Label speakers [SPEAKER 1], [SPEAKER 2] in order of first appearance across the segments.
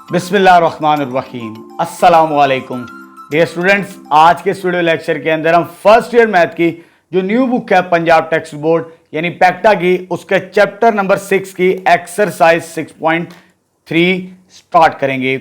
[SPEAKER 1] बिस्मिल्लाहिर्रहमानिर्रहीम अस्सलामुअलैकुम dear students. आज के वीडियो लेक्चर के अंदर हम फर्स्ट ईयर मैथ की जो न्यू बुक है पंजाब टेक्स्ट बोर्ड यानी पैक्टा की, उसके चैप्टर नंबर 6 की एक्सरसाइज 6.3 स्टार्ट करेंगे।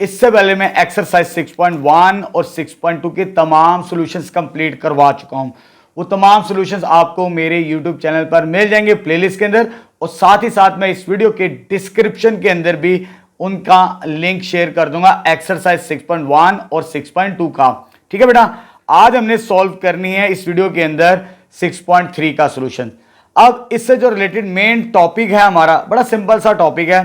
[SPEAKER 1] इससे पहले मैं एक्सरसाइज 6.1 और 6.2 के तमाम सॉल्यूशंस कंप्लीट करवा चुका हूं। वो तमाम सॉल्यूशंस आपको मेरे यूट्यूब चैनल पर मिल जाएंगे प्लेलिस्ट के अंदर, और साथ ही साथ मैं इस वीडियो के डिस्क्रिप्शन के अंदर भी उनका लिंक शेयर कर दूंगा एक्सरसाइज 6.1 और 6.2 का। ठीक है बेटा, आज हमने सॉल्व करनी है इस वीडियो के अंदर 6.3 का सॉल्यूशन। अब इससे जो रिलेटेड मेन टॉपिक है हमारा, बड़ा सिंपल सा टॉपिक है,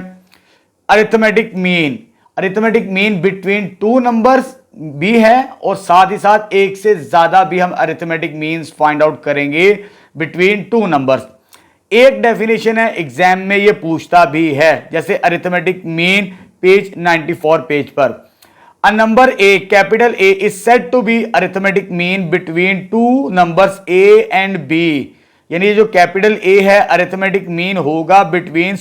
[SPEAKER 1] arithmetic mean. Arithmetic mean between two numbers भी है और साथ ही साथ एक से ज्यादा भी हम अरिथमेटिक मीन्स फाइंड आउट करेंगे बिटवीन टू नंबर्स। एक डेफिनेशन है एग्जाम में ये पूछता भी है, जैसे अरिथमेटिक मीन पेज 94 पेज पर। A number A, capital A, is said to be arithmetic mean between two numbers A and B. यानी ये जो कैपिटल ए है अरिथमेटिक मीन होगा बिटवीन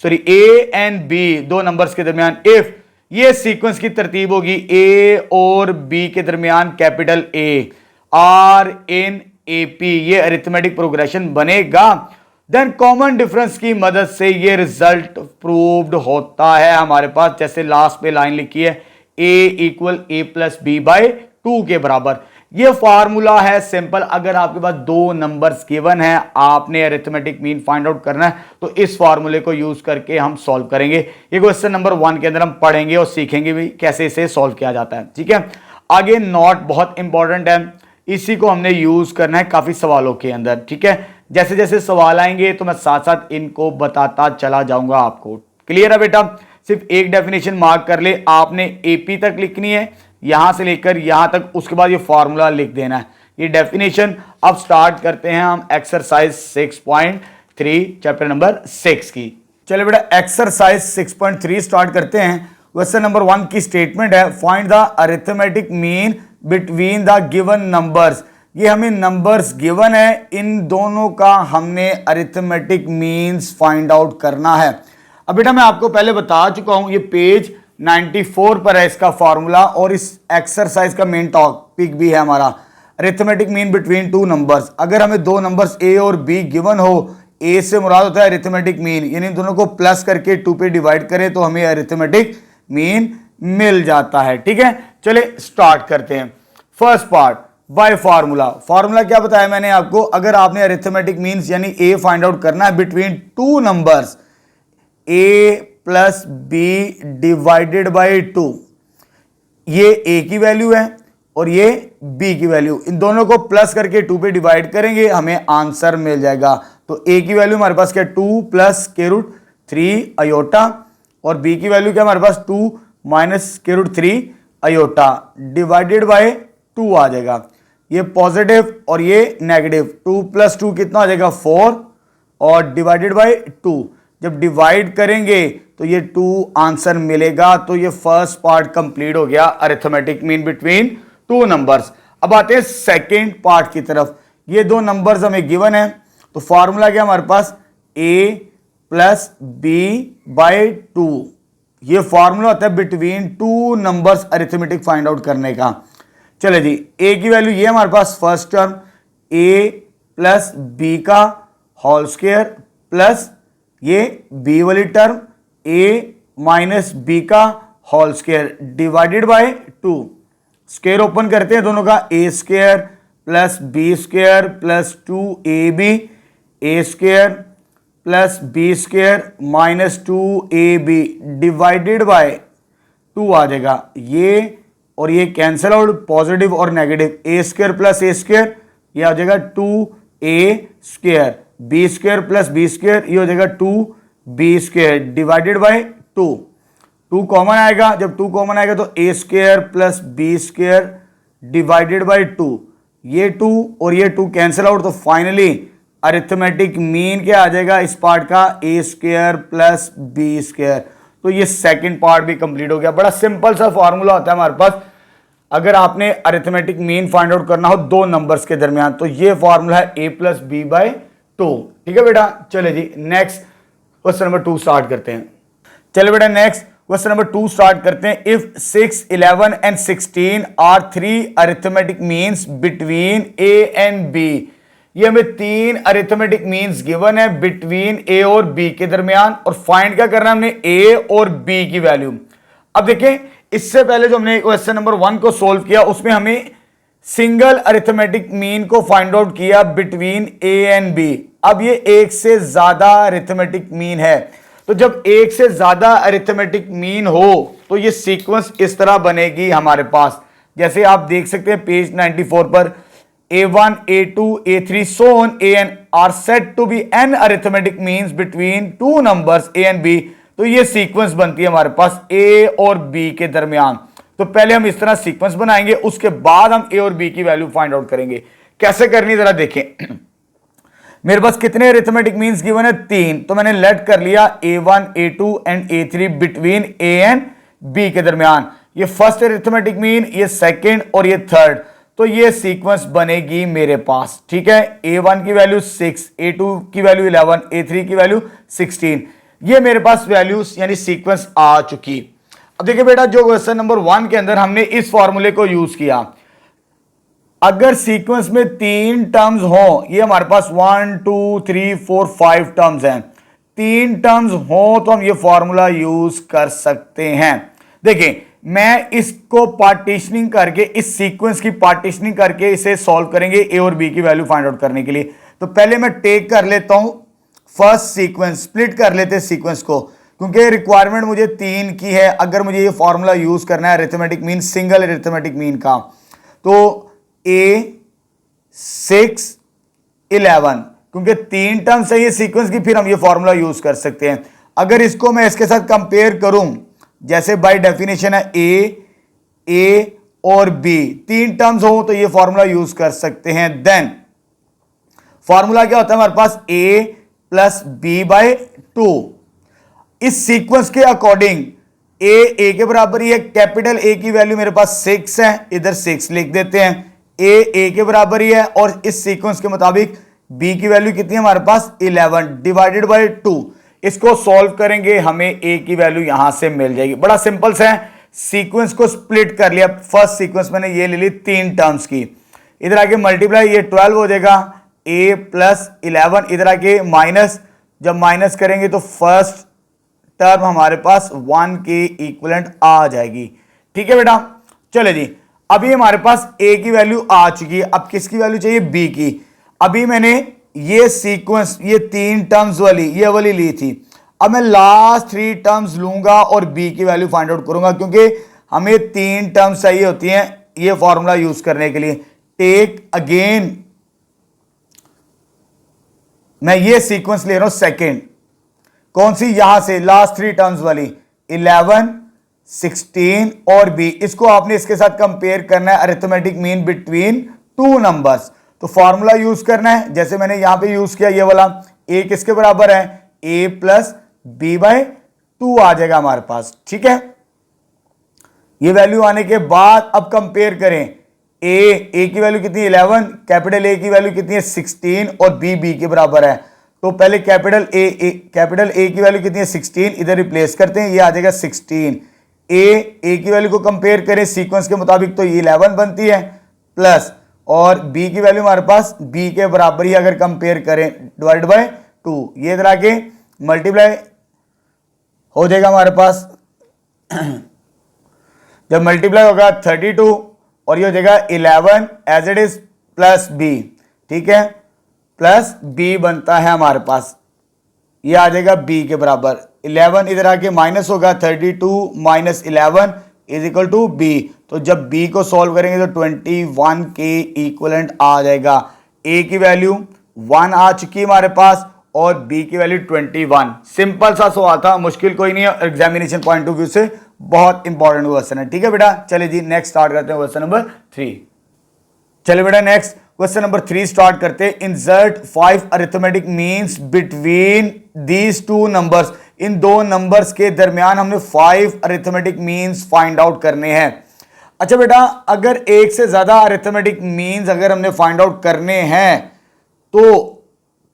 [SPEAKER 1] ए एंड बी, दो नंबर्स के दरमियान। इफ ये सीक्वेंस की तरतीब होगी ए और बी के दरमियान, capital A are in A P, ये अरिथमेटिक प्रोग्रेशन बनेगा। देन कॉमन डिफरेंस की मदद से ये रिजल्ट प्रूव्ड होता है हमारे पास। जैसे लास्ट पे लाइन लिखी है a equal A plus B by 2 के बराबर। ये फार्मूला है सिंपल। अगर आपके पास दो नंबर्स गिवन है, आपने अरिथमेटिक मीन फाइंड आउट करना है, तो इस फार्मूले को यूज करके हम सॉल्व करेंगे। ये क्वेश्चन नंबर 1 के अंदर हम पढ़ेंगे और सीखेंगे भी कैसे इसे सॉल्व किया जाता है। ठीक है, आगे नॉट बहुत इंपॉर्टेंट है, इसी को हमने यूज करना है काफी सवालों के अंदर। ठीक है, जैसे जैसे सवाल आएंगे तो मैं साथ साथ इनको बताता चला जाऊंगा आपको। क्लियर है बेटा? सिर्फ एक डेफिनेशन मार्क कर ले, आपने एपी तक लिखनी है, यहां से लेकर यहां तक, उसके बाद ये फॉर्मूला लिख देना है, ये डेफिनेशन। अब स्टार्ट करते हैं हम एक्सरसाइज 6.3 चैप्टर नंबर 6 की। चलिए बेटा, एक्सरसाइज 6.3 स्टार्ट करते हैं। क्वेश्चन नंबर 1 की स्टेटमेंट है, find the arithmetic mean between the given numbers. ये हमें नंबर्स गिवन है, इन दोनों का हमने अरिथमेटिक मीन्स फाइंड आउट करना है। अब बेटा मैं आपको पहले बता चुका हूं, ये पेज 94 पर है इसका फॉर्मूला, और इस एक्सरसाइज का मेन टॉपिक भी है हमारा arithmetic mean between two numbers. अगर हमें दो नंबर्स ए और बी गिवन हो, ए से मुराद होता है अरिथमेटिक मीन, यानी दोनों को प्लस करके 2 पे डिवाइड करें तो हमें अरिथमेटिक मीन मिल जाता है। ठीक है, चलिए स्टार्ट करते हैं। First part by formula. Formula क्या बताया मैंने आपको? अगर आपने अरिथमेटिक मीन्स यानी ए फाइंड आउट करना है between two numbers, A plus B divided by 2, ये ए की वैल्यू है और ये बी की वैल्यू, इन दोनों को प्लस करके 2 पे डिवाइड करेंगे, हमें आंसर मिल जाएगा। तो ए की वैल्यू हमारे पास क्या, 2 प्लस के रूट 3 अयोटा, और बी की वैल्यू क्या हमारे पास, 2 माइनस के रूट 3 अयोटा, डिवाइडेड बाई 2 आ जाएगा। ये पॉजिटिव और ये नेगेटिव, 2 प्लस 2 कितना आ जाएगा, 4, और डिवाइडेड बाई 2, जब डिवाइड करेंगे तो ये 2 आंसर मिलेगा। तो ये फर्स्ट पार्ट कंप्लीट हो गया, arithmetic mean between two numbers. अब आते हैं सेकेंड पार्ट की तरफ। ये दो नंबर्स हमें गिवन है, तो फॉर्मूला क्या हमारे पास, a प्लस बी बाई 2, ये फॉर्मूला होता है between two numbers arithmetic find out करने का। चले जी, a की वैल्यू ये हमारे पास first term a plus B का होल स्क्वायर, प्लस ये b वाली टर्म a माइनस बी का whole square, divided by 2। Square open करते हैं दोनों का, a square plus B square plus 2ab, a square plus B square minus 2ab, divided by 2 आ जाएगा। ये और ये कैंसिल आउट, पॉजिटिव और negative, A square plus A square, ये आ जाएगा 2a square, B square plus B square, ये हो जाएगा 2b square, divided by 2। 2 common आएगा, जब 2 कॉमन आएगा तो A square plus B square divided by 2, ये 2 और ये 2 कैंसिल आउट, तो फाइनली अरिथमेटिक मीन क्या आ जाएगा इस पार्ट का, A square plus B square. तो ये सेकंड पार्ट भी कंप्लीट हो गया। बड़ा सिंपल सा फॉर्मूला होता है हमारे पास, अगर आपने अरिथमेटिक मीन फाइंड आउट करना हो दो नंबर्स के दरमियान, तो ये फॉर्मूला है a प्लस बी बाई 2। ठीक है बेटा, चले जी नेक्स्ट क्वेश्चन नंबर 2 स्टार्ट करते हैं। चले बेटा नेक्स्ट क्वेश्चन नंबर 2 स्टार्ट करते हैं। If 6, 11 and 16 are 3 arithmetic means between A and B. ये हमें 3 अरिथमेटिक मीन्स गिवन है बिटवीन ए और बी के दरमियान, और फाइंड क्या करना है हमने, ए और बी की वैल्यू। अब देखें, इससे पहले जो हमने क्वेश्चन नंबर 1 को सोल्व किया उसमें हमें सिंगल अरिथमेटिक मीन को फाइंड आउट किया बिटवीन ए एंड बी। अब ये एक से ज्यादा अरिथमेटिक मीन है, तो जब एक से ज्यादा अरिथमेटिक मीन हो तो ये सीक्वेंस इस तरह बनेगी हमारे पास, जैसे आप देख सकते हैं पेज 94 पर, A1, A2, A3 so on A n are said to be n arithmetic means between two numbers A and B। तो ये सीक्वेंस बनती है हमारे पास A और B के दरमियान। तो पहले हम इस तरह सीक्वेंस बनाएंगे, उसके बाद हम A और B की वैल्यू फाइंड आउट करेंगे। कैसे करनी जरा देखें। मेरे पास कितने अरिथमेटिक मीन्स गिवन है, 3, तो मैंने लेट कर लिया A1, A2 and A3 between A and B के दरमियान। ये फर्स्ट अरिथमेटिक मीन, ये सेकंड और ये थर्ड। तो ये सीक्वेंस बनेगी मेरे पास, ठीक है। A1 की वैल्यू 6, A2 की वैल्यू 11, A3 की वैल्यू 16। ये मेरे पास वैल्यूज यानी सीक्वेंस आ चुकी। अब देखिए बेटा, जो क्वेश्चन नंबर 1 के अंदर हमने इस फॉर्मूले को यूज किया, अगर सीक्वेंस में 3 टर्म्स हो, ये हमारे पास 1 2 3 4 5 टर्म्स हैं, 3 टर्म्स हो तो हम ये फॉर्मूला यूज कर सकते हैं। देखिए, मैं इसको पार्टीशनिंग करके, इस सीक्वेंस की पार्टीशनिंग करके इसे सॉल्व करेंगे ए और बी की वैल्यू फाइंड आउट करने के लिए। तो पहले मैं टेक कर लेता हूं फर्स्ट सीक्वेंस, स्प्लिट कर लेते हैं सीक्वेंस को, क्योंकि रिक्वायरमेंट मुझे 3 की है अगर मुझे ये फॉर्मूला यूज करना है arithmetic mean, single arithmetic mean का। तो A 6 11, क्योंकि 3 टर्म्स है ये सीक्वेंस की, फिर हम ये फॉर्मूला यूज कर सकते हैं। अगर इसको मैं इसके साथ कंपेयर करूं, जैसे बाय डेफिनेशन है A और B, 3 टर्म्स हो तो ये फॉर्मूला यूज कर सकते हैं। देन फॉर्मूला क्या होता है हमारे पास, A प्लस B बाय 2। इस सीक्वेंस के अकॉर्डिंग A के बराबर ही है, कैपिटल A की वैल्यू मेरे पास 6 है, इधर 6 लिख देते हैं। A के बराबर ही है, और इस सीक्वेंस के मुताबिक B की वैल्यू कितनी है हमारे पास, 11 डिवाइडेड बाय 2। इसको सॉल्व करेंगे, हमें A की वैल्यू यहां से मिल जाएगी। बड़ा सिंपल सा है, सीक्वेंस को स्प्लिट कर लिया। फर्स्ट सीक्वेंस मैंने ये ले ली 3 टर्म्स की, इधर आके मल्टीप्लाई, ये 12 हो जाएगा, A प्लस 11, इधर आके माइनस, जब माइनस करेंगे तो फर्स्ट टर्म हमारे पास 1 के इक्विवेलेंट आ जाएगी। ठीक है बेटा, चले जी। अभी हमारे पास A की वैल्यू आ चुकी है, अब किसकी वैल्यू चाहिए, B की। अभी मैंने ये सीक्वेंस, ये 3 टर्म्स वाली ये वाली ली थी, अब मैं लास्ट 3 टर्म्स लूंगा और B की वैल्यू फाइंड आउट करूंगा, क्योंकि हमें 3 टर्म्स चाहिए होती हैं ये फॉर्मूला यूज करने के लिए। टेक अगेन, मैं ये सीक्वेंस ले रहा हूं सेकेंड, कौन सी, यहां से लास्ट 3 टर्म्स वाली, 11 16 और B। इसको आपने इसके साथ कंपेयर करना है अरिथमेटिक मीन बिटवीन 2 नंबर्स। तो फॉर्मूला यूज करना है, जैसे मैंने यहां पे यूज किया ये वाला। A किसके बराबर है, A प्लस B बाय 2 आ जाएगा हमारे पास। ठीक है, ये वैल्यू आने के बाद अब कंपेयर करें, A की वैल्यू कितनी, 11, कैपिटल A की वैल्यू कितनी है, 16, और B के बराबर है। तो पहले कैपिटल A की वैल्यू कितनी है, 16, इधर रिप्लेस करते हैं, ये आ जाएगा 16। A की वैल्यू को कंपेयर करें सीक्वेंस के मुताबिक तो ये 11 बनती है, प्लस, और B की वैल्यू हमारे पास B के बराबर ही अगर कंपेयर करें, डिवाइड बाय 2, ये इधर आके मल्टीप्लाई हो जाएगा हमारे पास। जब मल्टीप्लाई होगा 32, और ये हो जाएगा 11 as it is plus B। ठीक है, प्लस B बनता है हमारे पास, ये आ जाएगा B के बराबर। 11 इधर आके माइनस होगा, 32 minus 11 is equal to B। तो जब B को सॉल्व करेंगे तो 21 के इक्विवेलेंट आ जाएगा। A की वैल्यू 1 आ चुकी है हमारे पास, और B की वैल्यू 21। सिंपल सा सवाल था, मुश्किल कोई नहीं है, एग्जामिनेशन पॉइंट ऑफ व्यू से बहुत इंपॉर्टेंट क्वेश्चन है। ठीक है बेटा, चलिए जी नेक्स्ट स्टार्ट करते हैं क्वेश्चन नंबर 3। चलिए बेटा नेक्स्ट क्वेश्चन नंबर 3 स्टार्ट करते हैं। Insert 5 arithmetic means between these 2 numbers. In 2 numbers के दरमियान हमने 5 अरिथमेटिक मीन्स फाइंड आउट करने हैं। अच्छा बेटा, अगर एक से ज्यादा अरिथमेटिक मीन्स अगर हमने फाइंड आउट करने हैं तो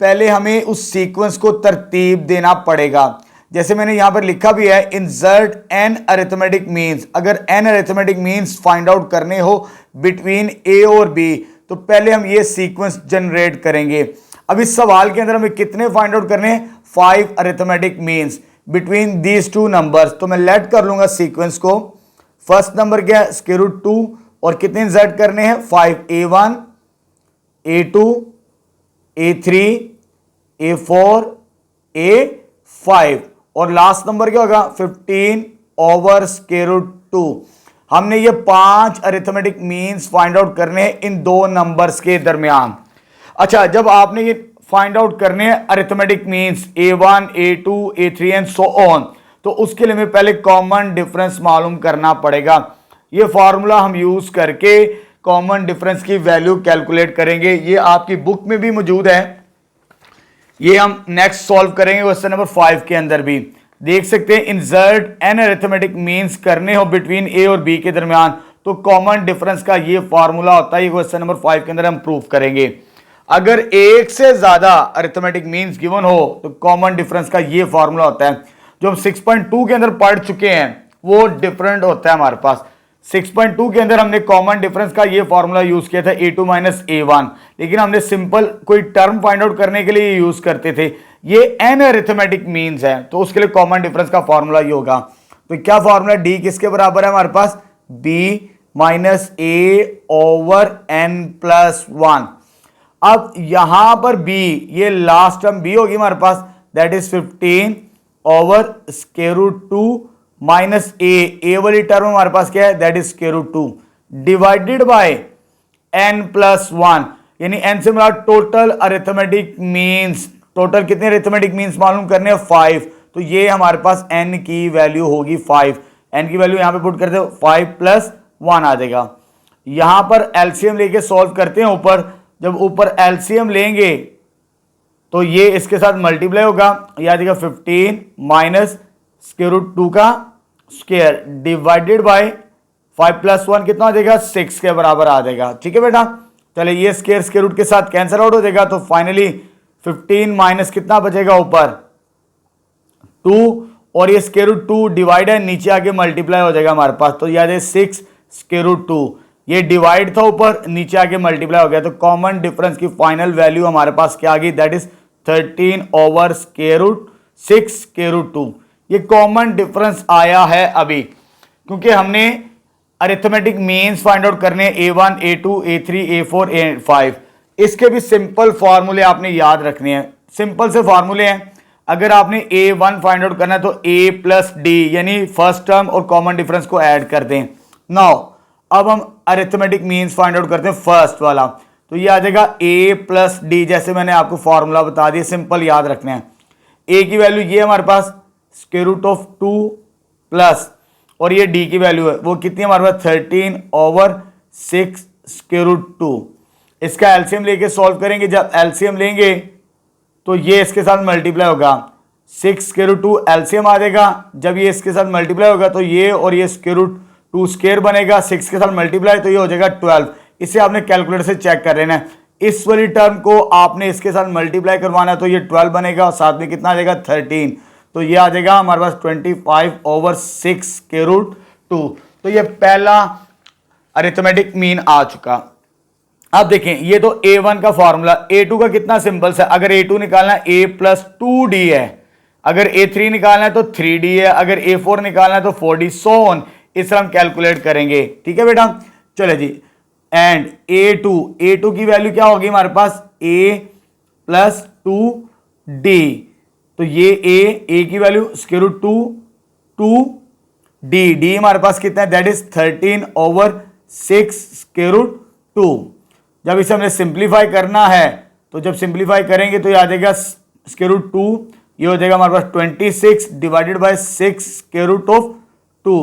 [SPEAKER 1] पहले हमें उस सीक्वेंस को तरतीब देना पड़ेगा। जैसे मैंने यहां पर लिखा भी है, इंसर्ट एन अरिथमेटिक मीन्स। अगर N arithmetic means find out करने हो बिटवीन ए और बी, तो पहले हम ये सीक्वेंस जनरेट करेंगे। अब इस सवाल के अंदर हमें कितने फाइंड आउट करने हैं? 5 arithmetic means between these two numbers. तो मैं लेट कर लूंगा सीक्वेंस को। फर्स्ट नंबर क्या है? स्क्वायर रूट 2, और कितने इंसर्ट करने हैं? 5, A1, A2, A3, A4, A5, और लास्ट नंबर क्या होगा? 15 ओवर स्क्वायर रूट 2। हमने ये 5 अरिथमेटिक मीन्स फाइंड आउट करने हैं इन दो नंबर्स के दरमियान। अच्छा, जब आपने ये फाइंड आउट करने हैं arithmetic means A1, A2, A3 and so on, तो उसके लिए हमें पहले कॉमन डिफरेंस मालूम करना पड़ेगा। ये फॉर्मूला हम यूज करके कॉमन डिफरेंस की वैल्यू कैलकुलेट करेंगे। ये आपकी बुक में भी मौजूद है, ये हम नेक्स्ट सॉल्व करेंगे क्वेश्चन नंबर 5 के अंदर भी देख सकते हैं। इंसर्ट एन अरिथमेटिक मीन्स करने हो बिटवीन ए और बी के दरमियान, तो कॉमन डिफरेंस का ये फॉर्मूला होता है। ये क्वेश्चन नंबर 5 के अंदर हम प्रूव करेंगे। अगर एक से ज्यादा अरिथमेटिक मीन्स गिवन हो तो कॉमन डिफरेंस का ये फॉर्मूला होता है। जो हम 6.2 के अंदर पढ़ चुके हैं वो डिफरेंट होता है हमारे पास। 6.2 के अंदर हमने कॉमन डिफरेंस का ये फॉर्मूला यूज किया था A2 माइनस A1, लेकिन हमने सिंपल कोई टर्म फाइंड आउट करने के लिए यूज करते थे। ये एन अरिथमेटिक मीन्स है, तो उसके लिए कॉमन डिफरेंस का फॉर्मूला ये होगा। तो क्या फॉर्मूला? डी किसके बराबर है हमारे पास? B minus A over N plus 1। अब यहां पर B, ये लास्ट टर्म B होगी हमारे पास, that is 15 over square root 2 minus A वाली टर्म हमारे पास क्या है? That is square root 2 divided by n plus 1, यानी n से मिला टोटल अरिथमेटिक मीन्स। टोटल कितने अरिथमेटिक मीन्स मालूम करने हैं? 5। तो ये हमारे पास n की वैल्यू होगी 5। n की वैल्यू यहां पे पुट करते हो, 5 प्लस 1 आ जाएगा। यहां पर एलसीएम लेके सॉल्व करते हैं ऊपर। जब ऊपर एलसीएम लेंगे तो ये इसके साथ मल्टीप्लाई होगा, यह आ जाएगा 15 माइनस स्क्वायर रूट 2 का स्क्वायर डिवाइडेड बाय 5 प्लस 1 कितना हो जाएगा? 6 के बराबर आ जाएगा। ठीक है बेटा, चले ये स्क्वायर स्क्वायर रूट के साथ कैंसिल आउट हो जाएगा, तो फाइनली 15 माइनस कितना बचेगा? ऊपर 2, और ये स्क्वायर रूट 2 डिवाइड है, नीचे आके मल्टीप्लाई हो जाएगा हमारे पास। तो याद है 6 स्क्वायर रूट 2, ये डिवाइड था ऊपर, नीचे आके मल्टीप्लाई हो गया। तो कॉमन डिफरेंस की फाइनल वैल्यू हमारे पास क्या आ गई? That is 13 over square root 6 square root 2। ये कॉमन डिफरेंस आया है अभी, क्योंकि हमने अरिथमेटिक मीन्स फाइंड आउट करने A1, A2, A3, A4, A5। इसके भी सिंपल फॉर्मूले आपने याद रखने हैं। सिंपल से फॉर्मूले हैं। अगर आपने A1 फाइंड आउट करना है तो A प्लस डी, यानी फर्स्ट टर्म और कॉमन डिफरेंस को ऐड कर दें। नाउ अब हम अरिथमेटिक मीन्स फाइंड आउट करते हैं फर्स्ट वाला, तो ये आ जाएगा A प्लस डी, जैसे मैंने आपको फॉर्मूला बता दिया, सिंपल याद रखना है। A की वैल्यू ये हमारे पास स्क्वायर रूट ऑफ 2 प्लस, और ये D की वैल्यू है वो कितनी हमारे पास? 13 ओवर 6 स्क्वायर रूट 2। इसका एलसीएम लेके सॉल्व करेंगे। जब एलसीएम लेंगे तो ये इसके साथ मल्टीप्लाई होगा, 6 स्क्वायर रूट 2 एलसीएम आ जाएगा। जब ये इसके साथ मल्टीप्लाई होगा तो ये और ये स्क्वायर रूट 2 स्क्वायर बनेगा, 6 के साथ मल्टीप्लाई, तो ये हो जाएगा 12। इसे आपने कैलकुलेटर से चेक कर लेना है। इस वाली टर्म को आपने इसके साथ मल्टीप्लाई करवाना है, तो ये 12 बनेगा, और साथ में कितना आ जाएगा? 13। तो ये आ जाएगा हमारे पास 25 ओवर 6 स्क्वायर रूट 2। तो ये पहला अरिथमेटिक मीन आ चुका। अब देखें, ये तो A1 का फॉर्मूला। A2 का कितना सिंपल सा, अगर A2 निकालना है A प्लस 2D है, अगर A3 निकालना है तो 3D है, अगर A4 निकालना है तो 4D, सो ऑन। इस तरह हम कैलकुलेट करेंगे। ठीक है बेटा, चले जी। एंड A2 की वैल्यू क्या होगी हमारे पास? A plus 2D। तो ये A की वैल्यू स्क्वायर रूट 2D हमारे पास कितना है? That is 13 over 6 square root 2। जब इसे हमने सिंप्लीफाई करना है, तो जब सिंप्लीफाई करेंगे तो ये आ जाएगा स्क्वायर रूट 2, ये हो जाएगा हमारे पास 26 divided by 6 square root of 2।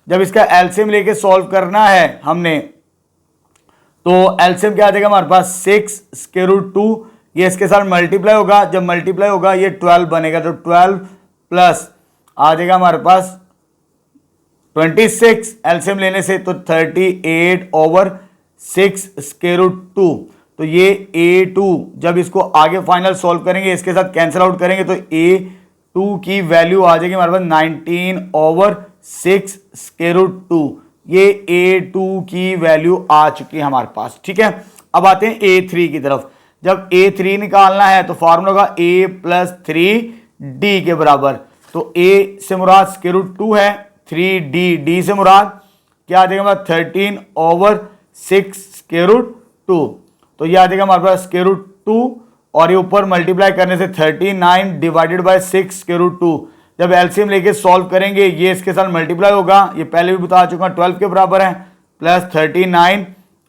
[SPEAKER 1] जब इसका एलसीएम लेके सॉल्व करना है हमने, तो एलसीएम क्या आ जाएगा हमारे पास? 6 स्क्वायर रूट 2, ये इसके साथ मल्टीप्लाई होगा, जब मल्टीप्लाई होगा ये 12 बनेगा, तो 12 प्लस आ जाएगा हमारे पास 26 एलसीएम लेने से, तो 38 ओवर 6 स्क्वायर रूट 2। तो ये A2 जब इसको आगे फाइनल सॉल्व करेंगे, इसके साथ कैंसिल आउट करेंगे, तो A 2 की वैल्यू आ जाएगी हमारे पास 19/6 स्क्वायर रूट 2। ये A2 की वैल्यू आ चुकी है हमारे पास। ठीक है, अब आते हैं A3 की तरफ। जब A3 निकालना है तो फॉर्मूला होगा A+3D के बराबर। तो A से मुराद स्क्वायर रूट 2 है, 3D से मुराद क्या आ जाएगा हमारा 13/6 स्क्वायर रूट 2। तो ये आ जाएगा हमारे पास स्क्वायर रूट 2 और ये ऊपर मल्टीप्लाई करने से 39 डिवाइडेड बाय 6 स्क्वायर रूट 2। जब एलसीएम लेके सॉल्व करेंगे ये इसके साथ मल्टीप्लाई होगा, ये पहले भी बता चुका हूं 12 के बराबर है, plus 39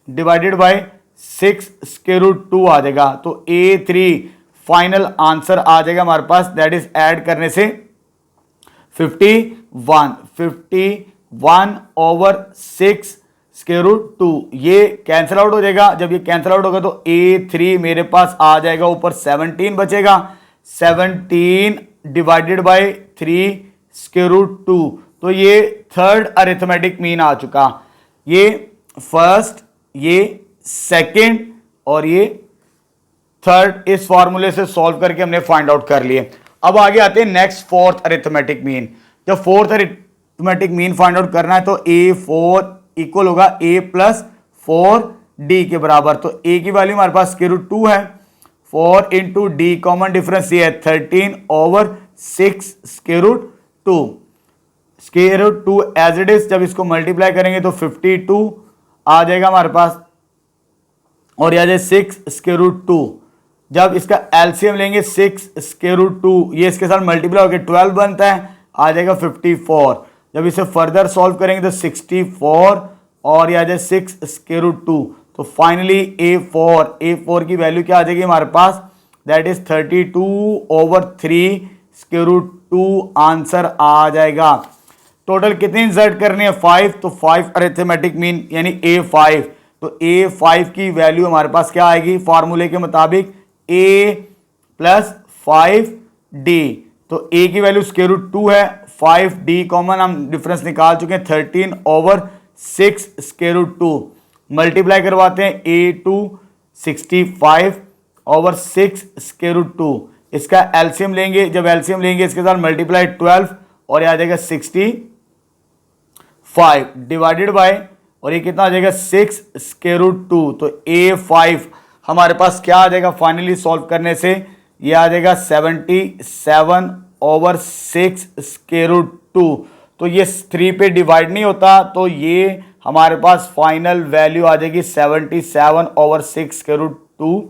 [SPEAKER 1] divided by 6 square root 2 आ जाएगा। तो A3 फाइनल आंसर आ जाएगा हमारे पास, दैट इज ऐड करने से 51/6 स्क्वायर रूट 2। ये कैंसिल आउट हो जाएगा। जब ये कैंसिल आउट होगा तो A3 मेरे पास आ जाएगा, ऊपर 17 बचेगा, 17 डिवाइडेड बाय 3 स्क्वायर रूट 2। तो ये थर्ड अरिथमेटिक मीन आ चुका। ये फर्स्ट, ये सेकंड और ये थर्ड इस फॉर्मूले से सॉल्व करके हमने फाइंड आउट कर लिए। अब आगे आते हैं नेक्स्ट फोर्थ अरिथमेटिक मीन। जब fourth arithmetic mean find out करना है तो A4 इक्वल होगा A+4D के बराबर। तो A की वैल्यू हमारे पास स्क्वायर रूट 2 है, 4 इंटू D कॉमन डिफरेंस ये है 13/6 square root 2। Square root 2 as it is, जब इसको मल्टीप्लाई करेंगे तो 52 आ जाएगा हमारे पास और यह 6 स्क्वायर रूट 2। जब इसका एलसीएम लेंगे 6 स्क्वायर रूट 2, ये इसके साथ मल्टीप्लाई होकर 12 बनता है, आ जाएगा 54। जब इसे फर्दर सॉल्व करेंगे तो 64 और यह 6 स्क्वायर रूट 2। तो फाइनली A4 की वैल्यू क्या आ जाएगी हमारे पास, that is 32/3 square root 2 answer आ जाएगा। टोटल कितनी इंसर्ट करनी है 5, तो 5 अरिथमेटिक मीन यानी A5। तो A5 की वैल्यू हमारे पास क्या आएगी फॉर्मूले के मुताबिक A+5D। तो A की वैल्यू स्क्वायर रूट 2 है, 5D कॉमन हम डिफरेंस निकाल चुके हैं 13/6 स्क्वायर रूट 2। मल्टीप्लाई करवाते हैं A2 65/6 स्क्वायर रूट 2। इसका एलसीएम लेंगे, जब एलसीएम लेंगे इसके साथ मल्टीप्लाई 12 और यह आ जाएगा 65 डिवाइडेड बाय और ये कितना आ जाएगा 6 स्क्वायर रूट 2। तो A5 हमारे पास क्या आ जाएगा फाइनली सॉल्व करने से, ये आ जाएगा 77/6 स्क्वायर रूट 2। तो ये 3 पे डिवाइड नहीं होता, तो ये हमारे पास फाइनल वैल्यू आ जाएगी 77/6 square root 2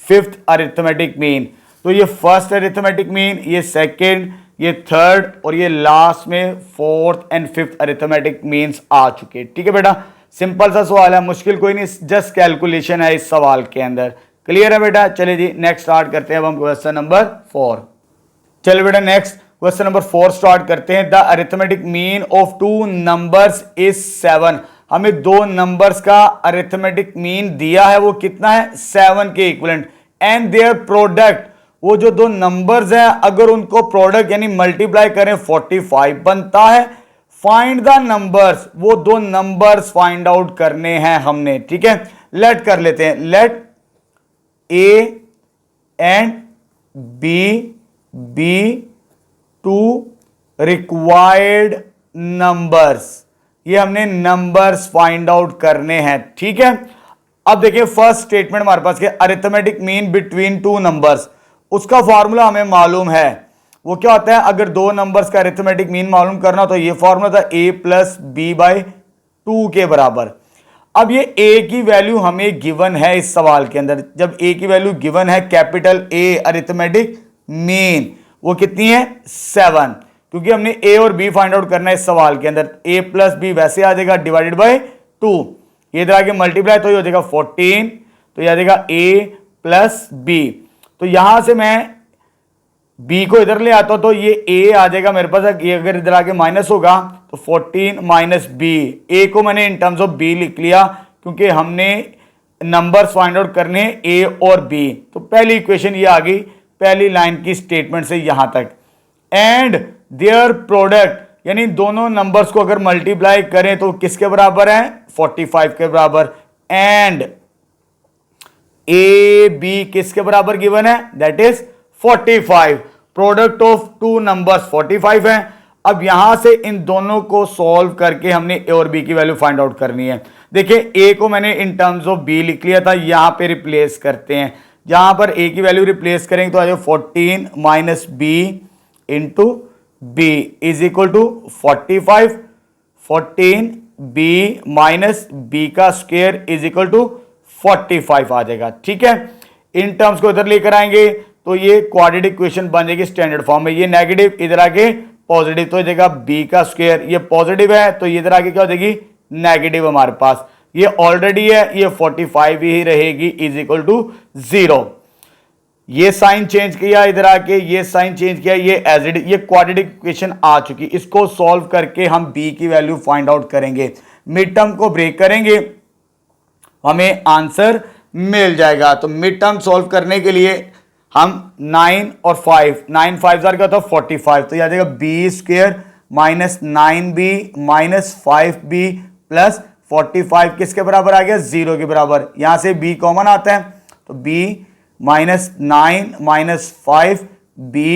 [SPEAKER 1] fifth arithmetic mean. तो ये फर्स्ट अरिथमेटिक मीन, ये सेकेंड, ये थर्ड और ये लास्ट में fourth and fifth arithmetic means आ चुके। ठीक है बेटा, सिंपल सा सवाल है, मुश्किल कोई नहीं, जस्ट कैलकुलेशन है इस सवाल के अंदर। क्लियर है बेटा? चलिए जी नेक्स्ट स्टार्ट करते हैं अब हम क्वेश्चन नंबर 4। चलिए बेटा नेक्स्ट क्वेश्चन नंबर 4 स्टार्ट करते हैं। The arithmetic mean of 2 numbers is 7। हमें 2 नंबर्स का अरिथमेटिक मीन दिया है, वो कितना है 7 के इक्विवेलेंट, एंड देयर प्रोडक्ट, वो जो 2 नंबर्स हैं अगर उनको प्रोडक्ट यानी मल्टीप्लाई करें 45 बनता है। फाइंड द नंबर्स, वो 2 नंबर्स फाइंड आउट करने हैं हमने। ठीक है, लेट कर लेते हैं, let A and B be 2 required numbers. ये हमने नंबर्स फाइंड आउट करने हैं। ठीक है, अब देखिए फर्स्ट स्टेटमेंट हमारे पास के अरिथमेटिक मीन बिटवीन 2 नंबर्स, उसका फॉर्मूला हमें मालूम है। वो क्या होता है, अगर 2 नंबर्स का अरिथमेटिक मीन मालूम करना तो ये फॉर्मूला था A+B/2 के बराबर। अब ये A की वैल्यू हमें गिवन है इस सवाल के अंदर। जब A की वैल्यू गिवन है कैपिटल A अरिथमेटिक मीन, वो कितनी है 7, क्योंकि हमने A और B फाइंड आउट करना है इस सवाल के अंदर। A+B वैसे आ जाएगा डिवाइडेड बाय 2, ये इधर आके मल्टीप्लाई तो ये हो जाएगा 14, तो ये आ जाएगा A+B। तो यहां से मैं B को इधर ले आता हूं तो ये A आ जाएगा मेरे पास, ये अगर इधर आके माइनस होगा तो 14 माइनस B। A को मैंने इन टर्म्स ऑफ B लिख लिया क्योंकि हमने नंबर्स फाइंड आउट करने A और B। तो पहली इक्वेशन ये आ गई पहली लाइन की स्टेटमेंट से यहां तक। एंड देयर प्रोडक्ट यानी दोनों नंबर्स को अगर मल्टीप्लाई करें तो किसके बराबर है 45 के बराबर। एंड A B किसके बराबर गिवन है, that is 45। Product of two numbers 45 है। अब यहां से इन दोनों को सॉल्व करके हमने ए और बी की वैल्यू फाइंड आउट करनी है। देखिए ए को मैंने इन टर्म्स ऑफ बी लिख लिया था, यहां पे रिप्लेस करते हैं। जहां पर ए की वैल्यू रिप्लेस करेंगे तो आ जाएगा 14 minus B into B is equal to 45। 14 B minus B का स्क्वायर इज इक्वल टू 45 आ जाएगा। ठीक है, इन टर्म्स को इधर लेकर आएंगे तो ये क्वाड्रेटिक इक्वेशन बन जाएगी स्टैंडर्ड फॉर्म में। ये नेगेटिव इधर आके पॉजिटिव, तो हो जाएगा बी का स्क्वायर, ये पॉजिटिव है तो ये इधर आके क्या हो जाएगी नेगेटिव हमारे पास। ये ऑलरेडी है, ये 45 ही रहेगी इज इक्वल टू 0। ये साइन चेंज किया इधर आके, ये साइन चेंज किया, ये एज इट, ये क्वाड्रेटिक इक्वेशन आ चुकी। इसको सॉल्व करके हम बी की वैल्यू फाइंड आउट करेंगे, मिड टर्म को ब्रेक करेंगे, हमें आंसर मिल जाएगा। तो मिड टर्म सॉल्व करने के लिए हम 9 और 5, 9 5 क्या था 45, तो यह आ जाएगा B square minus 9b minus 5b plus 45 किसके बराबर आ गया 0 के बराबर। यहां से b कॉमन आता है तो b minus 9 minus 5b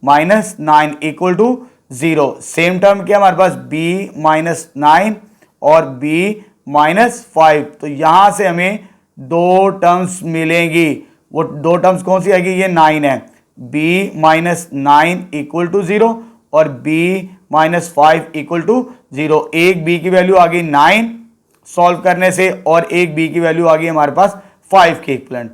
[SPEAKER 1] minus 9 equal to 0। Same term क्या हमारे पास b माइनस 9 और b माइनस 5, तो यहां से हमें दो टर्म्स मिलेंगी। वो दो टर्म्स कौन सी आएगी, ये 9 है, b माइनस 9 इक्वल टू 0 और b माइनस 5 इक्वल टू 0। एक b की वैल्यू आ गई 9 सॉल्व करने से और एक b की वैल्यू आ गई हमारे पास 5 के इक्विवेलेंट।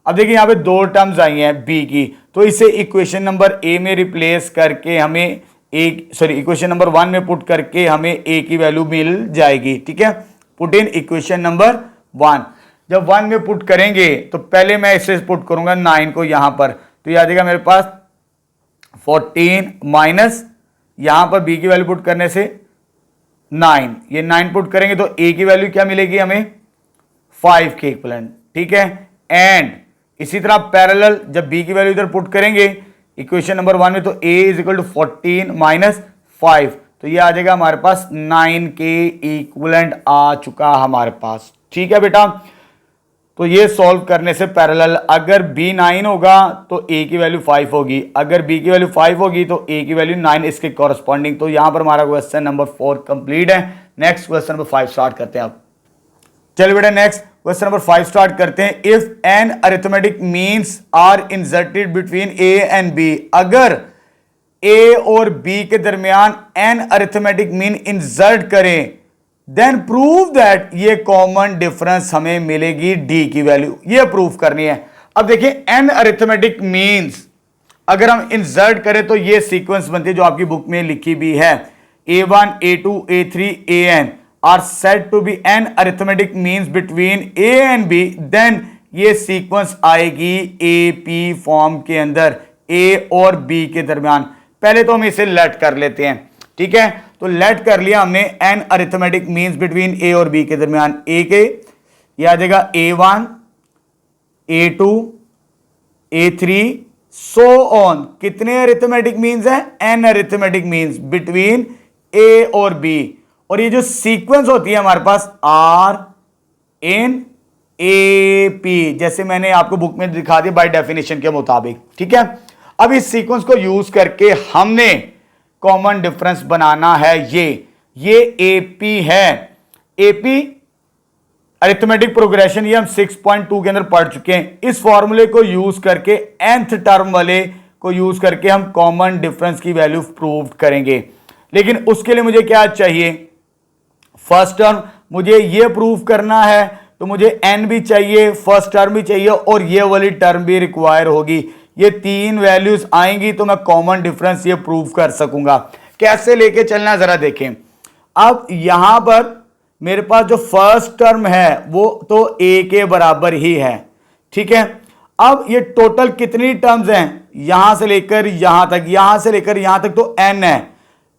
[SPEAKER 1] अब देखिए यहां पे दो टर्म्स आई हैं b की, तो इसे इक्वेशन नंबर a में रिप्लेस करके हमें इक्वेशन नंबर 1 में पुट करके हमें a की वैल्यू मिल जाएगी। ठीक है, पुट इन इक्वेशन नंबर 1। जब 1 में पुट करेंगे तो पहले मैं इसे पुट करूंगा 9 को यहां पर, तो यह आ जाएगा मेरे पास 14 माइनस यहां पर b की वैल्यू पुट करने से 9, ये 9 पुट करेंगे तो a की वैल्यू क्या मिलेगी हमें 5 के इक्विवेलेंट। ठीक है, एंड इसी तरह पैरेलल जब b की वैल्यू इधर पुट करेंगे इक्वेशन नंबर 1 में तो a is equal to 14 minus 5, तो ये आ जाएगा हमारे पास 9 के इक्विवेलेंट आ चुका हमारे पास। ठीक है बेटा, तो ये सॉल्व करने से पैरेलल अगर b 9 होगा तो a की वैल्यू 5 होगी, अगर b की वैल्यू 5 होगी तो a की वैल्यू 9 इसके कॉरस्पॉन्डिंग। तो यहां पर हमारा क्वेश्चन नंबर 4 कंप्लीट है। नेक्स्ट क्वेश्चन नंबर 5 स्टार्ट करते हैं। अब चलिए बेटा नेक्स्ट क्वेश्चन नंबर 5 स्टार्ट करते हैं। If N arithmetic means are inserted between a and b, अगर a और b के दरमियान एन अरिथमेटिक मीन इंसर्ट करें देन प्रूव दैट ये कॉमन डिफरेंस हमें मिलेगी d की वैल्यू, ये प्रूव करनी है। अब देखिए एन अरिथमेटिक मीन्स अगर हम इंसर्ट करें तो ये सीक्वेंस बनती है जो आपकी बुक में लिखी भी है, a1 a2 a3 an are said to be N arithmetic means between a and b, then ये सीक्वेंस आएगी AP फॉर्म के अंदर a और b के दरमियान। पहले तो हम इसे लेट कर लेते हैं। ठीक है, तो लेट कर लिया हमने N arithmetic means between a और b के दरमियान। a के ये आ जाएगा a1 a2 a3 so on, कितने अरिथमेटिक मीन्स है N arithmetic means between a और b, और ये जो सीक्वेंस होती है हमारे पास आर इन AP, जैसे मैंने आपको बुक में दिखा दिया बाय डेफिनेशन के मुताबिक। ठीक है, अब इस सीक्वेंस को यूज करके हमने कॉमन डिफरेंस बनाना है। ये AP है, AP अरिथमेटिक प्रोग्रेशन, ये हम 6.2 के अंदर पढ़ चुके हैं। इस फॉर्मूले को यूज करके nth टर्म वाले को यूज करके हम कॉमन डिफरेंस की वैल्यू प्रूव करेंगे। लेकिन उसके लिए मुझे क्या चाहिए, फर्स्ट टर्म मुझे ये प्रूव करना है तो मुझे n भी चाहिए, फर्स्ट टर्म भी चाहिए और ये वाली टर्म भी रिक्वायर होगी। ये तीन वैल्यूज आएंगी तो मैं कॉमन डिफरेंस ये प्रूव कर सकूंगा। कैसे लेके चलना जरा देखें। अब यहां पर मेरे पास जो फर्स्ट टर्म है वो तो a के बराबर ही है। ठीक है, अब ये टोटल कितनी टर्म्स हैं, यहां से लेकर यहां तक, यहां से लेकर यहां तक तो n है,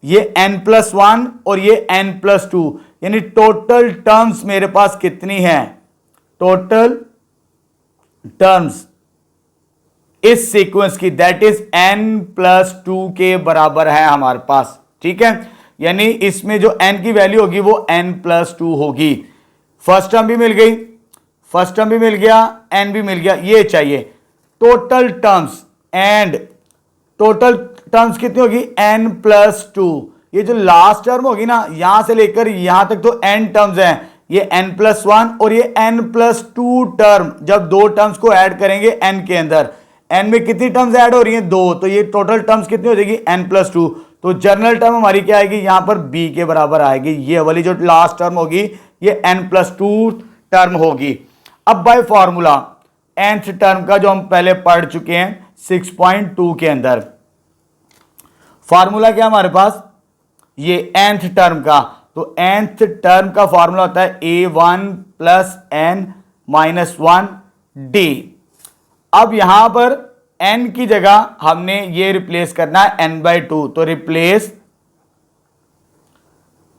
[SPEAKER 1] ये n+1 और ये n+2, यानी टोटल टर्म्स मेरे पास कितनी है, टोटल टर्म्स इस सीक्वेंस की दैट इज n+2 के बराबर है हमारे पास। ठीक है, यानी इसमें जो n की वैल्यू होगी वो n+2 होगी। फर्स्ट टर्म भी मिल गई, फर्स्ट टर्म भी मिल गया, n भी मिल गया, ये चाहिए total terms and total terms कितनी होगी n+2। ये जो लास्ट टर्म होगी ना यहां से लेकर यहां तक तो n टर्म्स हैं, ये n+1 और ये n+2 टर्म, जब दो टर्म्स को ऐड करेंगे n के अंदर, n में कितनी टर्म्स ऐड हो रही हैं दो, तो ये टोटल टर्म्स कितनी हो जाएगी n+2। तो जनरल टर्म हमारी क्या आएगी यहां पर b के बराबर आएगी, ये वाली जो लास्ट टर्म होगी ये n+2 टर्म होगी। अब बाय फॉर्मूला nth टर्म का जो हम पहले पढ़ चुके हैं 6.2 के अंदर, फॉर्मूला क्या हमारे पास ये nth टर्म का, तो nth टर्म का फॉर्मूला होता है a1 + n-1d। अब यहां पर n की जगह हमने ये रिप्लेस करना है n/2, तो रिप्लेस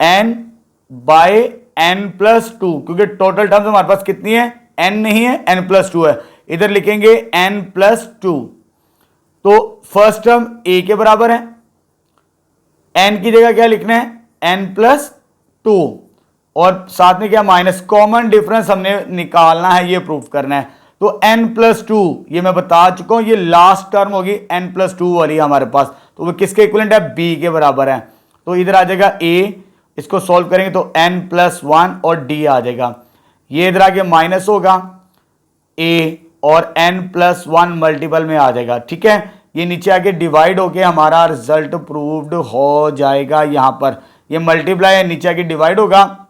[SPEAKER 1] n/n+2, क्योंकि टोटल टर्म्स हमारे पास कितनी है n नहीं है n+2 है, इधर लिखेंगे n+2। तो फर्स्ट टर्म a के बराबर है, n की जगह क्या लिखना है n+2 और साथ में क्या माइनस, कॉमन डिफरेंस हमने निकालना है, ये प्रूफ करना है। तो n+2 ये मैं बता चुका हूं, ये लास्ट टर्म होगी n+2 वाली हमारे पास, तो वो किसके इक्विवेलेंट है b के बराबर है। तो इधर आ जाएगा a, इसको सॉल्व करेंगे तो n+1 और d आ जाएगा, ये इधर आके माइनस होगा a और n+1 मल्टीपल में आ जाएगा, ठीक है। ये नीचे आके डिवाइड होके हमारा रिजल्ट प्रूव्ड हो जाएगा, यहां पर ये मल्टीप्लाई है, नीचे आके डिवाइड होगा,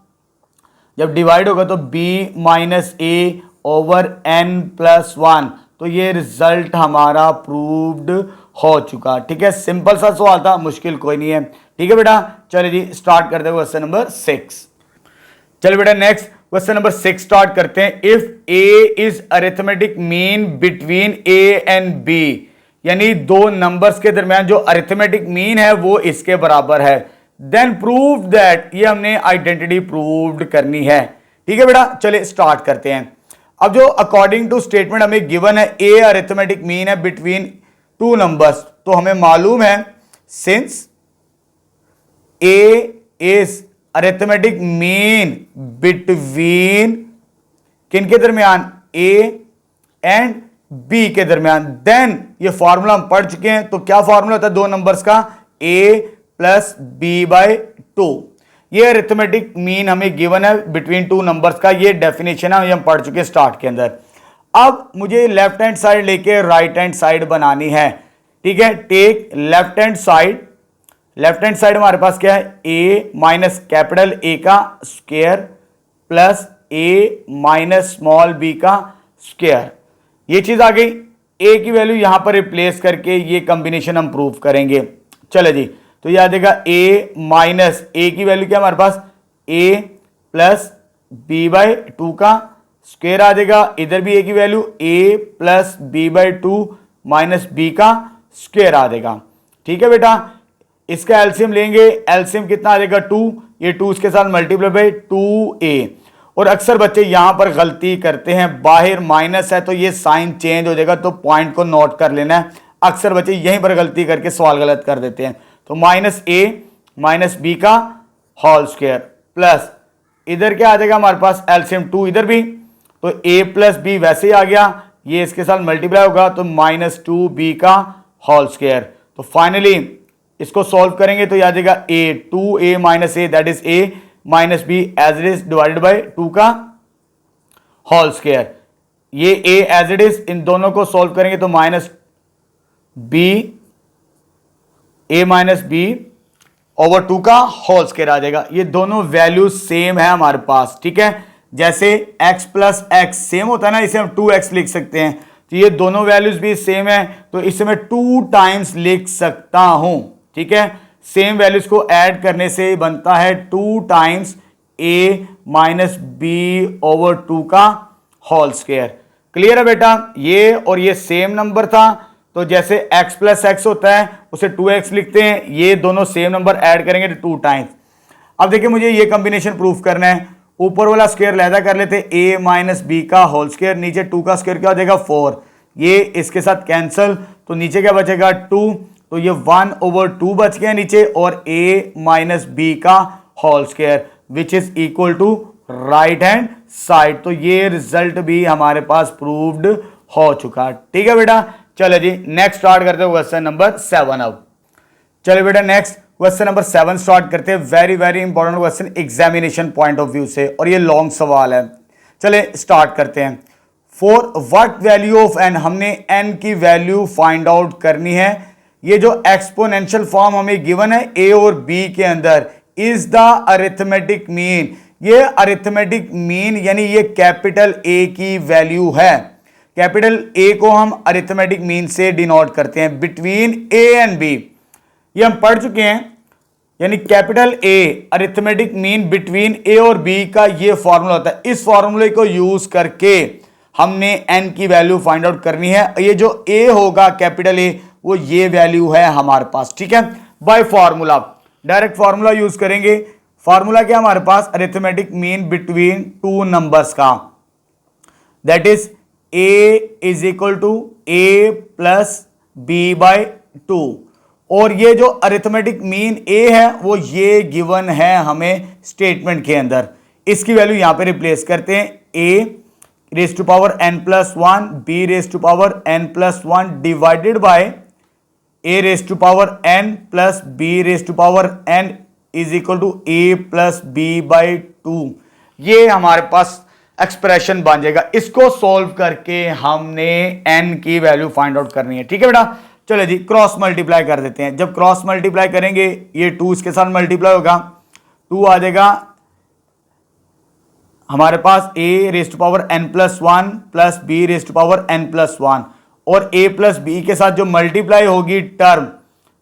[SPEAKER 1] जब डिवाइड होगा तो b - a/n + 1, तो ये रिजल्ट हमारा प्रूव्ड हो चुका, ठीक है। सिंपल सा सवाल था, मुश्किल कोई नहीं है, ठीक है बेटा। चलिए जी स्टार्ट करते हैं क्वेश्चन नंबर 6। चलिए बेटा नेक्स्ट क्वेश्चन नंबर 6 स्टार्ट करते हैं। If a is arithmetic mean between a and b, यानी दो नंबर्स के दरमियान जो अरिथमेटिक मीन है वो इसके बराबर है, देन प्रूव दैट, ये हमने आइडेंटिटी प्रूव्ड करनी है, ठीक है बेटा। चलिए स्टार्ट करते हैं। अब जो अकॉर्डिंग टू स्टेटमेंट हमें गिवन है a अरिथमेटिक मीन है बिटवीन टू नंबर्स, तो हमें मालूम है since a is arithmetic mean between किनके दरमियान a एंड b के दरमियान, देन ये फॉर्मूला हम पढ़ चुके हैं। तो क्या फॉर्मूला होता है दो नंबर्स का, a + b/2। ये अरिथमेटिक मीन हमें गिवन है बिटवीन टू नंबर्स का, ये डेफिनेशन है, हम पढ़ चुके हैं स्टार्ट के अंदर। अब मुझे लेफ्ट हैंड साइड लेके राइट हैंड साइड बनानी है, ठीक है। Take left hand side, left hand side हमारे पास क्या है a माइनस कैपिटल A का square plus a minus small b का स्क्वायर, ये चीज आ गई। a की वैल्यू यहां पर रिप्लेस करके ये कॉम्बिनेशन हम प्रूव करेंगे। चलो जी, तो ये आ जाएगा a माइनस a की वैल्यू क्या हमारे पास a प्लस b/2 का स्क्वायर आ जाएगा, इधर भी a की value a plus b/2 minus b का स्क्वायर आ जाएगा, ठीक है बेटा। इसका एलसीएम लेंगे, एलसीएम कितना आ जाएगा 2, ये 2 इसके साथ मल्टीप्लाई बाय 2a। और अक्सर बच्चे यहां पर गलती करते हैं, बाहर माइनस है तो ये साइन चेंज हो जाएगा, तो पॉइंट को नोट कर लेना है। अक्सर बच्चे यहीं पर गलती करके सवाल गलत कर देते हैं। तो -a माइनस b का होल स्क्वायर प्लस इधर क्या आ जाएगा हमारे पास एलसीएम 2, इधर भी तो a प्लस b वैसे ही आ गया, ये इसके साथ मल्टीप्लाई होगा तो -2b का होल स्क्वायर। तो फाइनली इसको सॉल्व करेंगे तो आ जाएगा a 2a minus a that is a minus b as it is divided by 2 का होल स्क्वायर। ये a एज इट इज, इन दोनों को सॉल्व करेंगे तो a माइनस b ओवर 2 का होल स्क्वायर आ जाएगा। ये दोनों वैल्यू सेम है हमारे पास, ठीक है। जैसे x प्लस x सेम होता है ना, इसे हम 2x लिख सकते हैं, तो ये दोनों वैल्यूज भी सेम है, तो इसे मैं 2 टाइम्स लिख सकता हूं, ठीक है। सेम वैल्यूज को ऐड करने से बनता है 2 times a minus b over 2 का होल स्क्वायर। क्लियर है बेटा। ये और ये सेम नंबर था, तो जैसे x प्लस x होता है उसे 2x लिखते हैं, ये दोनों सेम नंबर ऐड करेंगे तो 2 टाइम्स। अब देखिए मुझे ये कॉम्बिनेशन प्रूफ करना है, ऊपर वाला स्क्वायर लहदा कर लेते a माइनस b का होल स्क्वायर, नीचे 2 का स्क्वायर क्या हो जाएगा 4, ये इसके साथ कैंसिल, तो नीचे क्या बचेगा 2, तो ये 1 ओवर 2 बच गया नीचे, और a माइनस b का whole square which is equal to right hand side. तो ये रिजल्ट भी हमारे पास प्रूव्ड हो चुका, ठीक है बेटा। चलो जी नेक्स्ट स्टार्ट करते हैं क्वेश्चन नंबर 7। अब चलो बेटा नेक्स्ट क्वेश्चन नंबर 7 स्टार्ट करते हैं। Very very important question examination point of view से, और ये लॉन्ग सवाल है। चले स्टार्ट करते हैं। For what value of N, हमने एन की वैल्यू फाइंड आउट करनी है। ये जो एक्सपोनेंशियल फॉर्म हमें गिवन है ए और बी के अंदर, इज द अरिथमेटिक मीन, ये अरिथमेटिक मीन यानी ये कैपिटल ए की वैल्यू है। कैपिटल ए को हम अरिथमेटिक मीन से डिनोट करते हैं बिटवीन ए एंड बी, ये हम पढ़ चुके हैं। यानी capital A arithmetic mean between A और बी का ये फॉर्मूला होता है। इस फॉर्मूले को यूज करके हमने एन की वैल्यू फाइंड आउट करनी है। ये जो ए होगा कैपिटल ए, वो ये वैल्यू है हमारे पास, ठीक है। By formula, direct formula use करेंगे। फॉर्मूला क्या हमारे पास, arithmetic mean between two numbers का, that is A is equal to A plus B by 2। और ये जो अरिथमेटिक मीन ए है वो ये गिवन है हमें स्टेटमेंट के अंदर। इसकी वैल्यू यहां पे रिप्लेस करते हैं, A raise to power N plus 1 B raise to power N plus 1 divided by A raise to power N plus B raise to power N is equal to A plus B by 2। ये हमारे पास expression बन जाएगा। इसको solve करके हमने N की value find out करनी है, ठीक है बेटा। चलो जी क्रॉस मल्टीप्लाई कर देते हैं। जब क्रॉस मल्टीप्लाई करेंगे ये 2 इसके साथ मल्टीप्लाई होगा, 2 आ जाएगा हमारे पास A raise to power N plus 1 प्लस B raise to power N plus 1, और ए प्लस बी के साथ जो मल्टीप्लाई होगी टर्म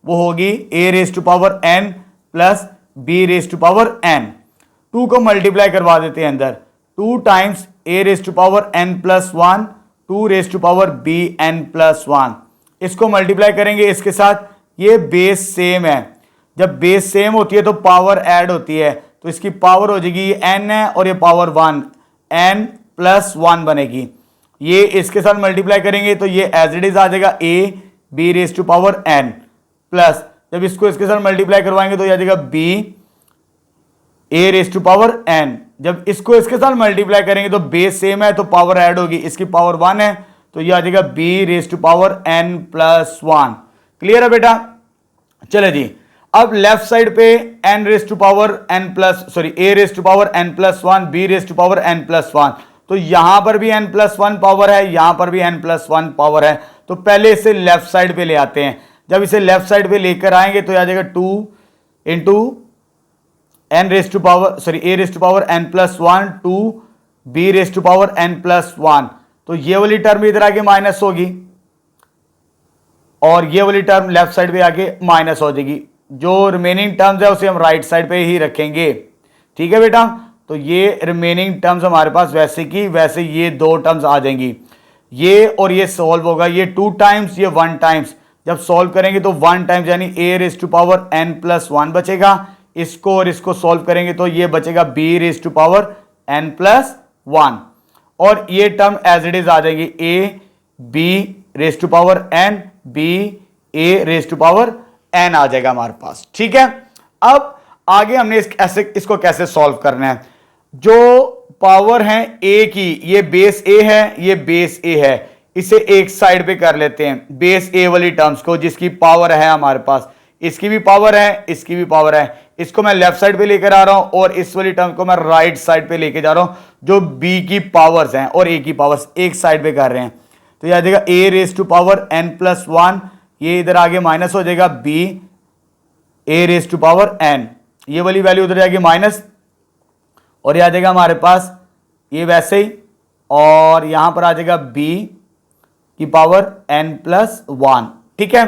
[SPEAKER 1] वो होगी A raise to power N plus B raise to power N. 2 को मल्टीप्लाई करवा देते हैं अंदर, 2 times A raise to power N plus 1 2 raise to power B N plus 1। इसको मल्टीप्लाई करेंगे इसके साथ, ये बेस सेम है। जब बेस सेम होती है तो पावर ऐड होती है, तो इसकी पावर हो जाएगी, ये n है और ये पावर 1, n प्लस 1 बनेगी। ये इसके साथ मल्टीप्लाई करेंगे तो ये एज इट इज आ जाएगा a b raise to power n plus, जब इसको इसके साथ मल्टीप्लाई करवाएंगे तो ये आ जाएगा b a raise to power n। जब इसको इसके साथ मल्टीप्लाई करेंगे तो बेस सेम है तो पावर ऐड होगी, इसकी पावर 1 है तो ये आ जाएगा b raise to power n plus 1। Clear है बेटा। चले जी अब लेफ्ट साइड पे n raise to power n plus sorry a raise to power n plus 1 b raise to power n plus 1, तो यहां पर भी n प्लस 1 पावर है, यहां पर भी n प्लस 1 पावर है। तो पहले इसे लेफ्ट साइड पे ले आते हैं। जब इसे लेफ्ट साइड पे लेकर आएंगे तो आ जाएगा 2 into n raise to power sorry a raise to power n plus 1 2 b raise to power n plus 1। तो ये वाली टर्म इधर आगे माइनस होगी और ये वाली टर्म लेफ्ट साइड पे आगे माइनस हो जाएगी। जो रिमेनिंग टर्म्स है उसे हम राइट साइड पे ही रखेंगे, ठीक है बेटा। तो ये रिमेनिंग टर्म्स हमारे पास वैसे की वैसे ये 2 टर्म्स आ जाएंगी, ये और ये सॉल्व होगा, ये 2 टाइम्स ये 1 टाइम्स। जब सॉल्व करेंगे तो 1 टाइम्स यानी a raise to power n plus 1 बचेगा। इसको और इसको सॉल्व करेंगे तो ये बचेगा b raise to power n plus 1, और ये टर्म एज इट इज आ जाएगी a b raise to power n b a raise to power n आ जाएगा हमारे पास, ठीक है। अब आगे हमने इसको कैसे सॉल्व करना है। जो पावर है a की, ये बेस a है, ये बेस a है, इसे एक साइड पे कर लेते हैं बेस a वाली टर्म्स को, जिसकी पावर है हमारे पास, इसकी भी पावर है इसकी भी पावर है। इसको मैं लेफ्ट साइड पे लेकर आ रहा हूं और इस वाली टर्म को मैं राइट साइड पे लेके जा रहा हूं। जो b की पावर्स हैं और a की पावर्स एक साइड पे कर रहे हैं, तो ये आ जाएगा a raise to power n plus 1, ये इधर आगे माइनस हो जाएगा b a raise to power n, ये वाली वैल्यू उधर जाएगी माइनस, और ये आ जाएगा हमारे पास ये वैसे ही, और यहां पर आ जाएगा b की पावर n प्लस 1, ठीक है।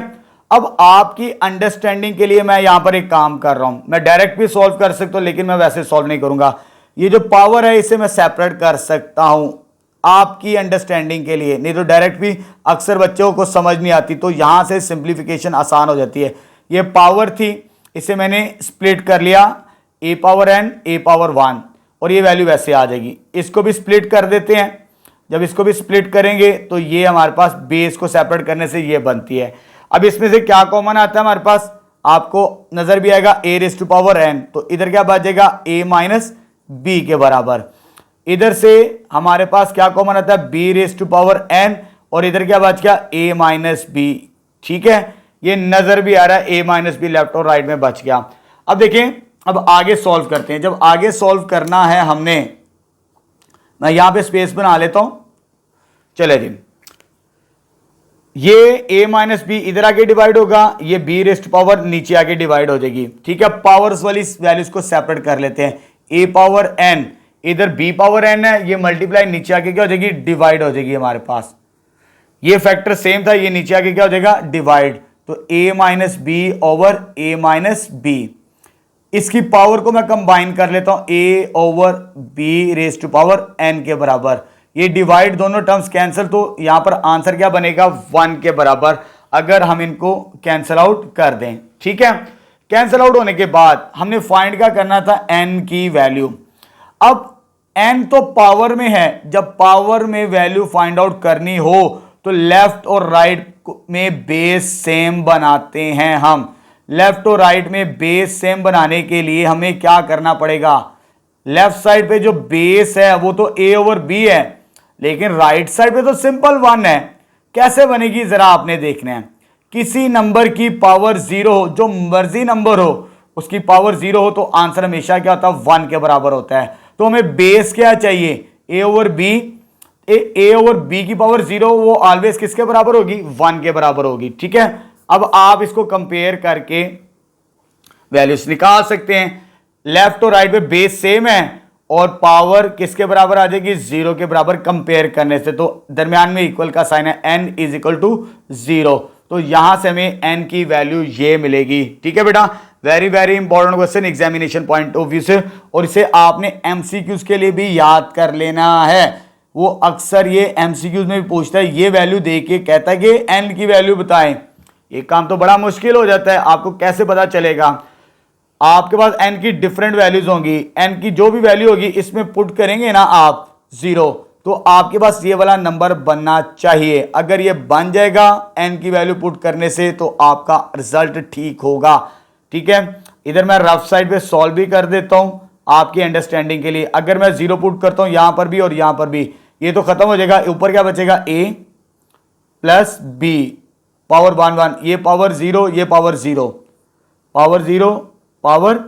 [SPEAKER 1] अब आपकी अंडरस्टैंडिंग के लिए मैं यहां पर एक काम कर रहा हूं, मैं डायरेक्ट भी सॉल्व कर सकता हूं लेकिन मैं वैसे सॉल्व नहीं करूंगा। ये जो पावर है इसे मैं सेपरेट कर सकता हूं आपकी अंडरस्टैंडिंग के लिए, नहीं तो डायरेक्ट भी अक्सर बच्चों को समझ नहीं आती, तो यहां से सिंप्लीफिकेशन आसान हो जाती है। ये पावर थी, इसे मैंने स्प्लिट कर लिया a power n a power 1, और ये वैल्यू वैसे आ जाएगी। इसको भी स्प्लिट कर देते हैं। जब इसको भी स्प्लिट करेंगे तो ये हमारे पास बेस को सेपरेट करने से ये बनती है। अब इसमें से क्या कॉमन आता है हमारे पास, आपको नजर भी आएगा a raise to power n, तो इधर क्या बचेगा a माइनस b के बराबर। इधर से हमारे पास क्या कॉमन आता है b raise to power n, और इधर क्या बच गया a माइनस बी। ठीक है, ये नजर भी आ रहा है a माइनस बी लेफ्ट और राइट में बच गया। अब देखें, अब आगे सॉल्व करते हैं। जब आगे सॉल्व करना है हमने, मैं यहां पे स्पेस बना लेता हूं, चले जी। ये a माइनस बी इधर आके डिवाइड होगा, ये b रेस्ट पावर नीचे आके डिवाइड हो जाएगी। ठीक है, पावर्स वाली वैल्यूज को सेपरेट कर लेते हैं। a पावर n, इधर b पावर n है, ये मल्टीप्लाई नीचे आके क्या हो जाएगी, डिवाइड हो जाएगी हमारे पास। ये फैक्टर सेम था, ये नीचे आके क्या हो जाएगा, डिवाइड। तो a minus B over a minus B, इसकी पावर को मैं कंबाइन कर लेता हूं, a over b raise to power n के बराबर। ये डिवाइड दोनों टर्म्स कैंसिल, तो यहां पर आंसर क्या बनेगा, 1 के बराबर, अगर हम इनको कैंसिल आउट कर दें। ठीक है, कैंसिल आउट होने के बाद हमने फाइंड क्या करना था, n की वैल्यू। अब n तो पावर में है, जब पावर में वैल्यू फाइंड आउट करनी हो तो लेफ्ट और राइट में बेस सेम बनाते हैं हम। लेफ्ट और राइट में बेस सेम बनाने के लिए हमें क्या करना पड़ेगा, लेफ्ट साइड पे जो बेस है वो तो a ओवर b है, लेकिन राइट साइड पे तो सिंपल 1 है। कैसे बनेगी जरा आपने देखना है। किसी नंबर की पावर 0 हो, जो मर्जी नंबर हो उसकी पावर 0 हो, तो आंसर हमेशा क्या होता है, 1 के बराबर होता है। तो हमें बेस क्या चाहिए, a over b। a over b की पावर 0 वो ऑलवेज किसके बराबर होगी, 1 के बराबर होगी। ठीक है, अब आप इसको कंपेयर करके वैल्यूज निकाल सकते हैं। लेफ्ट और राइट पे बेस सेम है और पावर किसके बराबर आ जाएगी, 0 के बराबर कंपेयर करने से। तो दरमियान में इक्वल का साइन है, n इज इक्वल टू 0। तो यहां से हमें n की वैल्यू ये मिलेगी। ठीक है बेटा, very very important question examination point of view से, और इसे आपने एमसीक्यूज के लिए भी याद कर लेना है। वो अक्सर ये एमसीक्यूज में भी पूछता है, ये वैल्यू दे के कहता है कि n की वैल्यू बताएं। ये काम तो बड़ा मुश्किल हो जाता है, आपको कैसे पता चलेगा। आपके पास n की डिफरेंट वैल्यूज होंगी, n की जो भी वैल्यू होगी इसमें पुट करेंगे ना आप 0, तो आपके पास ये वाला नंबर बनना चाहिए। अगर ये बन जाएगा n की वैल्यू पुट करने से, तो आपका रिजल्ट ठीक होगा। ठीक है, इधर मैं रफ साइड पे सॉल्व भी कर देता हूं आपकी अंडरस्टैंडिंग के लिए। अगर मैं 0 पुट करता हूं यहां पर भी और यहां पर भी, ये तो खत्म हो जाएगा। ऊपर क्या बचेगा, a प्लस b पावर 1 1, ये पावर 0, ये पावर 0, पावर 0 पावर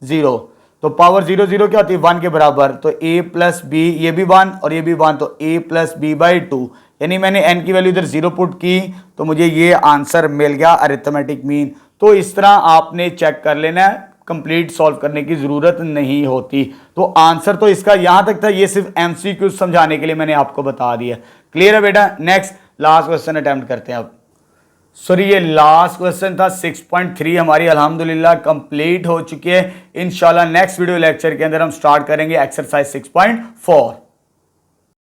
[SPEAKER 1] 0, तो पावर 0 0 क्या होती है, 1 के बराबर। तो a प्लस बी, ये भी 1 और ये भी 1, तो a प्लस बी बाई 2, यानी मैंने n की वैल्यू इधर 0 पुट की तो मुझे ये आंसर मिल गया, अरिथमेटिक मीन। तो इस तरह आपने चेक कर लेना है, कंप्लीट सॉल्व करने की जरूरत नहीं होती। तो आंसर तो इसका यहां तक था, ये सिर्फ एमसीक्यू समझाने के लिए मैंने आपको बता दिया। क्लियर है बेटा, नेक्स्ट लास्ट क्वेश्चन अटेम्प्ट करते हैं अब। सॉरी, ये लास्ट क्वेश्चन था। 6.3 हमारी अल्हम्दुलिल्लाह कंप्लीट हो चुकी है। इंशाल्लाह नेक्स्ट वीडियो लेक्चर के अंदर हम स्टार्ट करेंगे एक्सरसाइज 6.4।